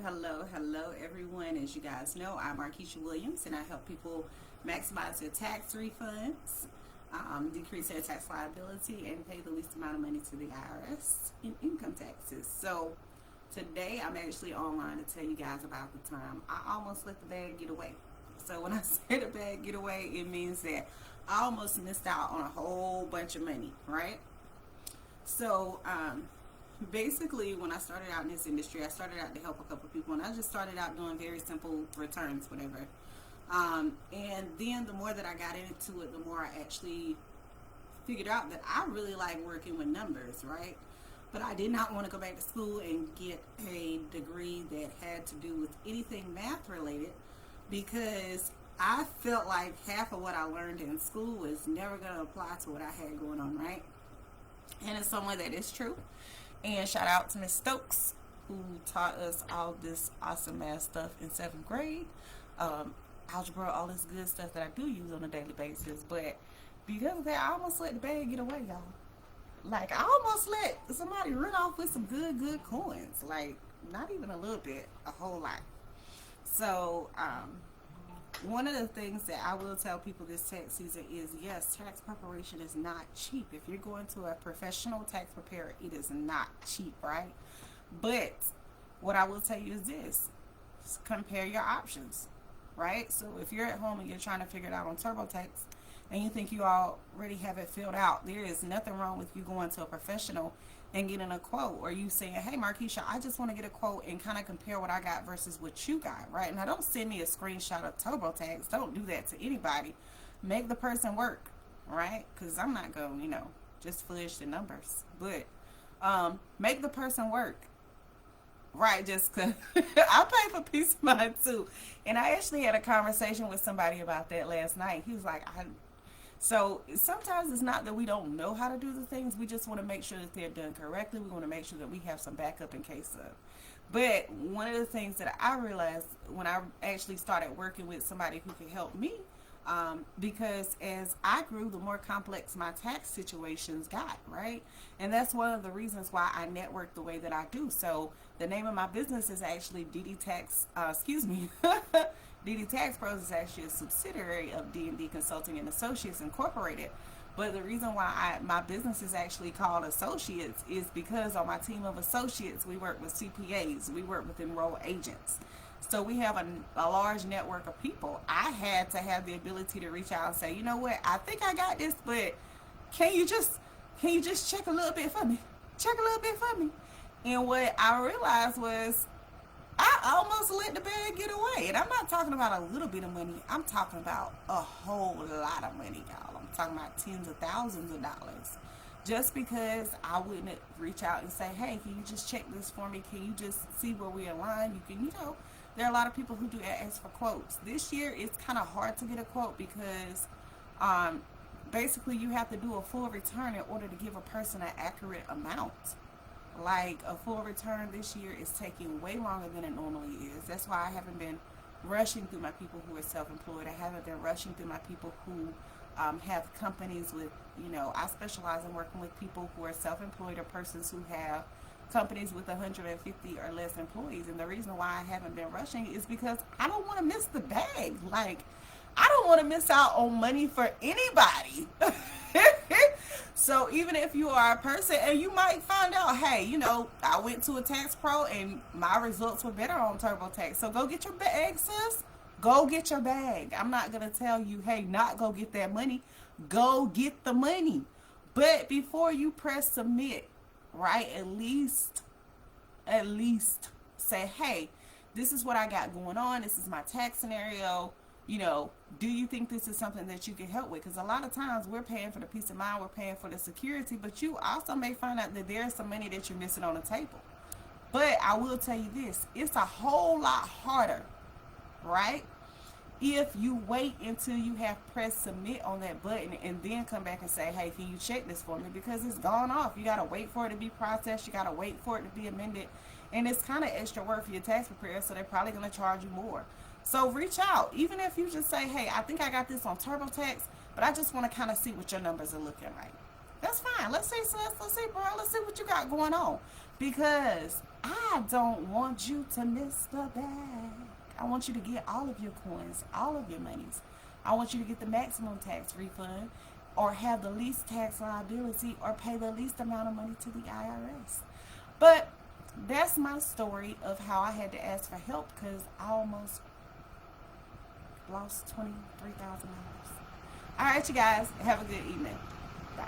Hello, everyone. As you guys know, I'm Markeisha Williams, and I help people maximize their tax refunds, decrease their tax liability, and pay the least amount of money to the IRS in income taxes. So, today I'm actually online to tell you guys about the time I almost let the bag get away. So, when I say the bag get away, it means that I almost missed out on a whole bunch of money, right? So, basically, when I started out in this industry, I started out to help a couple people, and I just started out doing very simple returns, whatever. And then the more that I got into it, the more I actually figured out that I really like working with numbers, right? But I did not want to go back to school and get a degree that had to do with anything math related, because I felt like half of what I learned in school was never going to apply to what I had going on, right? And it's someone that is true. And shout out to Miss Stokes, who taught us all this awesome math stuff in 7th grade. Algebra, all this good stuff that I do use on a daily basis. But because of that, I almost let the bag get away, y'all. Like, I almost let somebody run off with some good coins. Like, not even a little bit, a whole lot. So, one of the things that I will tell people this tax season is, yes, tax preparation is not cheap. If you're going to a professional tax preparer, it is not cheap, right? But what I will tell you is this: compare your options, right? So if you're at home and you're trying to figure it out on TurboTax and you think you already have it filled out, there is nothing wrong with you going to a professional and getting a quote, or you saying, hey, Markeisha, I just want to get a quote and kind of compare what I got versus what you got, right? Now, don't send me a screenshot of TurboTax. Don't do that to anybody. Make the person work, right? Because I'm not going to, just fudge the numbers. But make the person work, right? Just because I pay for peace of mind, too. And I actually had a conversation with somebody about that last night. He was like, So sometimes it's not that we don't know how to do the things. We just want to make sure that they're done correctly. We want to make sure that we have some backup in case of. But one of the things that I realized when I actually started working with somebody who could help me, because as I grew, the more complex my tax situations got, right? And that's one of the reasons why I network the way that I do. So the name of my business is actually DD Tax, DD Tax Pros is actually a subsidiary of D&D Consulting and Associates Incorporated. But the reason why my business is actually called Associates is because on my team of associates, we work with CPAs, we work with enrolled agents. So we have a large network of people. I had to have the ability to reach out and say, you know what, I think I got this, but can you just check a little bit for me? Check a little bit for me. And what I realized was, I almost let the bag get away. And I'm not talking about a little bit of money. I'm talking about a whole lot of money, y'all. I'm talking about tens of thousands of dollars. Just because I wouldn't reach out and say, hey, can you just check this for me? Can you just see where we align? You can, there are a lot of people who do ask for quotes. This year, it's kind of hard to get a quote because basically you have to do a full return in order to give a person an accurate amount. Like, a full return this year is taking way longer than it normally is. That's why I haven't been rushing through my people who are self-employed. I haven't been rushing through my people who have companies with, I specialize in working with people who are self-employed or persons who have companies with 150 or less employees. And the reason why I haven't been rushing is because I don't want to miss the bag. Like, I don't want to miss out on money for anybody. So even if you are a person and you might find out, hey, I went to a tax pro and my results were better on TurboTax. So go get your bag, sis. Go get your bag. I'm not going to tell you, hey, not go get that money. Go get the money. But before you press submit, right, at least say, hey, this is what I got going on. This is my tax scenario. Do you think this is something that you can help with? Because a lot of times we're paying for the peace of mind, we're paying for the security, but you also may find out that there's some money that you're missing on the table. But I will tell you this, it's a whole lot harder, right, if you wait until you have pressed submit on that button and then come back and say, hey, can you check this for me? Because it's gone off. You got to wait for it to be processed. You got to wait for it to be amended. And it's kind of extra work for your tax preparer, so they're probably going to charge you more. So reach out. Even if you just say, hey, I think I got this on TurboTax, but I just want to kind of see what your numbers are looking like. That's fine. Let's see, sis. Let's see, bro. Let's see what you got going on. Because I don't want you to miss the bag. I want you to get all of your coins, all of your monies. I want you to get the maximum tax refund, or have the least tax liability, or pay the least amount of money to the IRS. But that's my story of how I had to ask for help because I almost lost $23,000. All right, you guys, have a good evening. Bye.